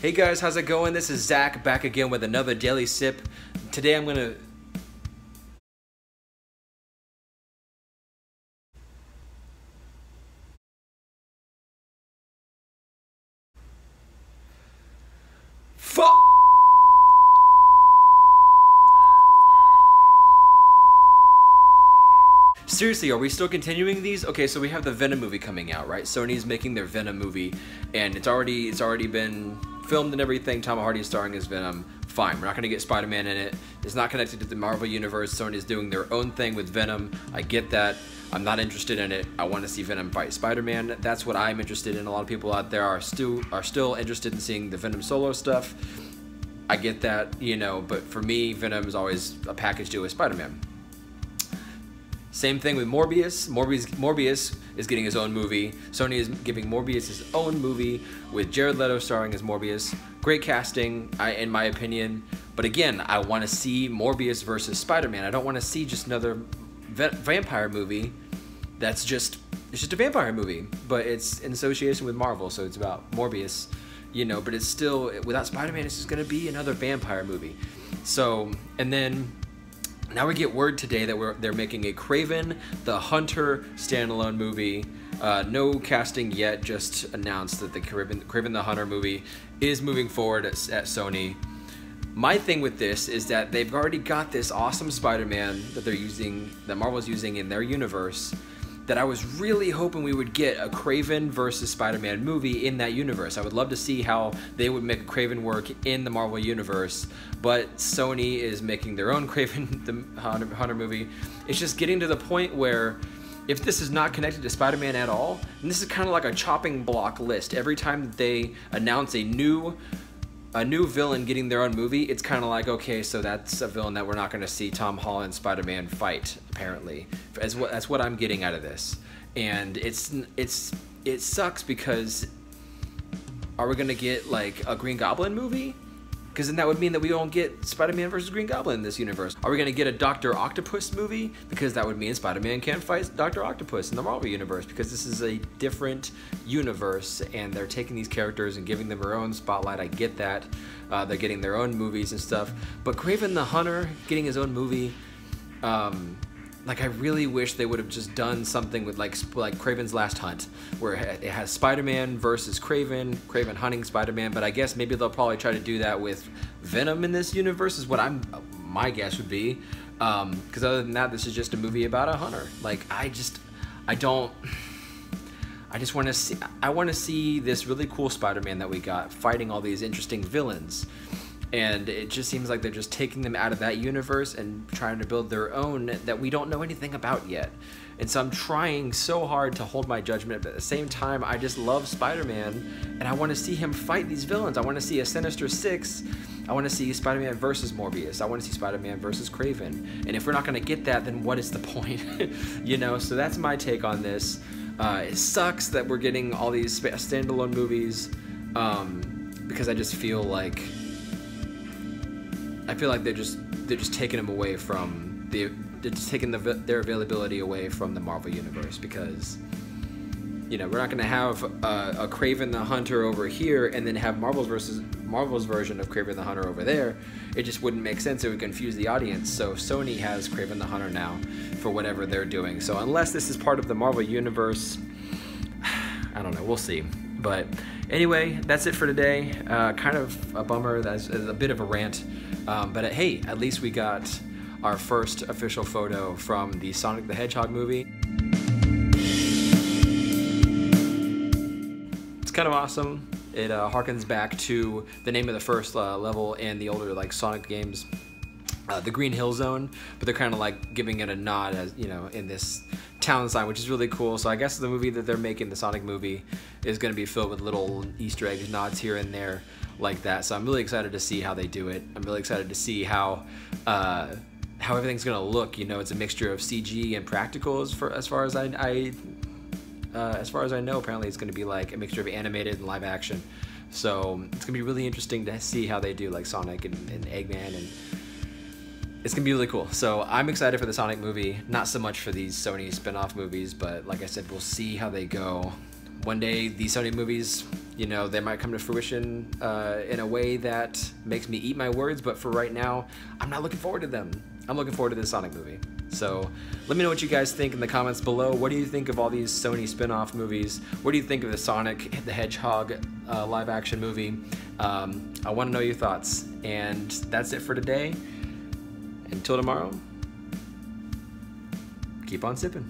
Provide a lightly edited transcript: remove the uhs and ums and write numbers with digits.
Hey guys, how's it going? This is Zach back again with another Daily Sip. Today I'm gonna... Seriously, are we still continuing these? Okay, so we have the Venom movie coming out, right? Sony's making their Venom movie, and it's already been filmed and everything. Tom Hardy is starring as Venom. Fine, we're not gonna get Spider-Man in it. It's not connected to the Marvel Universe. Sony's doing their own thing with Venom. I get that. I'm not interested in it. I want to see Venom fight Spider-Man. That's what I'm interested in. A lot of people out there are still interested in seeing the Venom solo stuff. I get that, you know, but for me, Venom is always a package deal with Spider-Man. Same thing with Morbius. Morbius is getting his own movie. Sony is giving Morbius his own movie with Jared Leto starring as Morbius. Great casting, in my opinion. But again, I want to see Morbius versus Spider-Man. I don't want to see just another vampire movie that's just a vampire movie. But it's in association with Marvel, so it's about Morbius, you know. But it's still, without Spider-Man, it's just going to be another vampire movie. So, and then... now we get word today that they're making a Kraven the Hunter standalone movie. No casting yet, just announced that the Kraven the Hunter movie is moving forward at Sony. My thing with this is that they've already got this awesome Spider-Man that Marvel's using in their universe, that I was really hoping we would get a Kraven versus Spider-Man movie in that universe. I would love to see how they would make a Kraven work in the Marvel universe, but Sony is making their own Kraven the Hunter movie. It's just getting to the point where if this is not connected to Spider-Man at all, and this is kind of like a chopping block list. Every time that they announce a new villain getting their own movie, it's kind of like, okay, so that's a villain that we're not going to see Tom Holland Spider-Man fight, apparently. That's what I'm getting out of this. And it sucks because are we going to get like a Green Goblin movie? Because then that would mean that we don't get Spider-Man versus Green Goblin in this universe. Are we going to get a Dr. Octopus movie? Because that would mean Spider-Man can't fight Dr. Octopus in the Marvel universe, because this is a different universe and they're taking these characters and giving them their own spotlight. I get that. They're getting their own movies and stuff. But Kraven the Hunter getting his own movie, like, I really wish they would have just done something with like Kraven's Last Hunt, where it has Spider-Man versus Kraven hunting Spider-Man. But I guess maybe they'll probably try to do that with Venom in this universe, is what my guess would be. Because other than that, this is just a movie about a hunter. Like, I want to see this really cool Spider-Man that we got fighting all these interesting villains. And it just seems like they're just taking them out of that universe and trying to build their own that we don't know anything about yet. And so I'm trying so hard to hold my judgment, but at the same time, I just love Spider-Man, and I want to see him fight these villains. I want to see a Sinister Six. I want to see Spider-Man versus Morbius. I want to see Spider-Man versus Kraven. And if we're not going to get that, then what is the point? You know, so that's my take on this. It sucks that we're getting all these standalone movies, because I just feel like they're just taking them away from they're just taking their availability away from the Marvel universe, because, you know, we're not going to have a Kraven the Hunter over here and then have Marvel's version of Kraven the Hunter over there. It just wouldn't make sense. It would confuse the audience. So Sony has Kraven the Hunter now for whatever they're doing. So unless this is part of the Marvel universe, I don't know. We'll see. But anyway, that's it for today. Kind of a bummer. That's a bit of a rant. But hey, at least we got our first official photo from the Sonic the Hedgehog movie. It's kind of awesome. It harkens back to the name of the first level in the older like Sonic games, the Green Hill Zone, but they're kind of like giving it a nod, as you know, in this town sign, which is really cool. So I guess the movie that they're making, the Sonic movie, is going to be filled with little Easter eggs, nods here and there like that. So I'm really excited to see how they do it. I'm really excited to see how everything's going to look. You know, it's a mixture of CG and practical as far as I know. Apparently it's going to be like a mixture of animated and live action. So it's going to be really interesting to see how they do like Sonic and Eggman, and it's gonna be really cool. So I'm excited for the Sonic movie, not so much for these Sony spin-off movies, but like I said, we'll see how they go one day these Sony movies, you know, they might come to fruition in a way that makes me eat my words, but for right now, I'm not looking forward to them. I'm looking forward to this Sonic movie. So let me know what you guys think in the comments below. What do you think of all these Sony spin-off movies? What do you think of the Sonic the Hedgehog live action movie? I want to know your thoughts. And that's it for today. Until tomorrow, keep on sipping.